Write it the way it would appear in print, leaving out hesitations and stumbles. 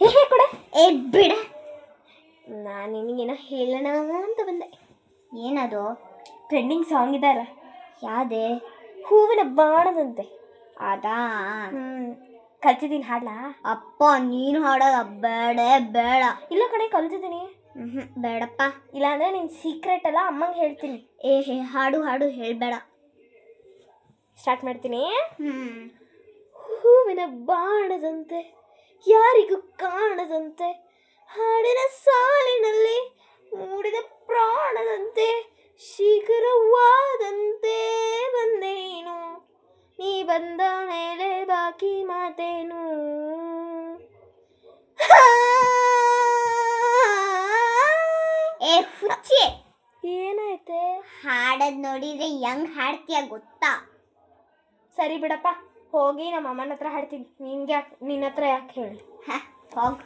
ಹೇ ಕೊಡ. ಏ ಬಿಡ, ನಾನು ನಿನಗೇನೋ ಹೇಳೋಣ ಅಂತ ಬಂದೆ. ಏನದು? ಟ್ರೆಂಡಿಂಗ್ ಸಾಂಗ್ ಇದಲ್ಲ, ಯಾವ್ದೇ? ಹೂವಿನ ಬಾಣದಂತೆ. ಅದಾ? ಕಲ್ತಿದ್ದೀನಿ, ಹಾಡ್ಲಾ? ಅಪ್ಪ ನೀನು ಹಾಡೋದ? ಬೇಡ ಬೇಡ. ಇಲ್ಲ ಕಣೆ, ಕಲ್ತಿದ್ದೀನಿ. ಬೇಡಪ್ಪ. ಇಲ್ಲಾಂದ್ರೆ ನಿನ್ನ ಸೀಕ್ರೆಟ್ ಅಲ್ಲ, ಅಮ್ಮಂಗೆ ಹೇಳ್ತೀನಿ. ಹಾಡು ಹಾಡು ಹೇಳಬೇಡ. ಸ್ಟಾರ್ಟ್ ಮಾಡ್ತೀನಿ. ಹೂವಿನ ಬಾಣದಂತೆ ಯಾರಿಗೂ ಕಾಣದಂತೆ, ಹಾಡಿನ ಸಾಲಿನಲ್ಲಿ ಮೂಡಿದ ಪ್ರಾಣದಂತೆ, ಶೀಘ್ರವಾದಂತೆ ಬಂದೇನು, ನೀ ಬಂದ ಮೇಲೆ ಬಾಕಿ ಮಾತೇನು. ಏ ಹುಚ್ಚಿ, ಏನಾಯ್ತೆ? ಹಾಡದ್ ನೋಡಿದ್ರೆ ಹೆಂಗ್ ಹಾಡ್ತೀಯ ಗೊತ್ತಾ? ಸರಿ ಬಿಡಪ್ಪ, ಹೋಗಿ ನಮ್ಮ ಅಮ್ಮನ ಹತ್ರ ಹಾಡ್ತೀನಿ. ನಿನ್ನ ಹತ್ರ ಯಾಕೆ ಹೇಳಿ? ಹೋಗ್.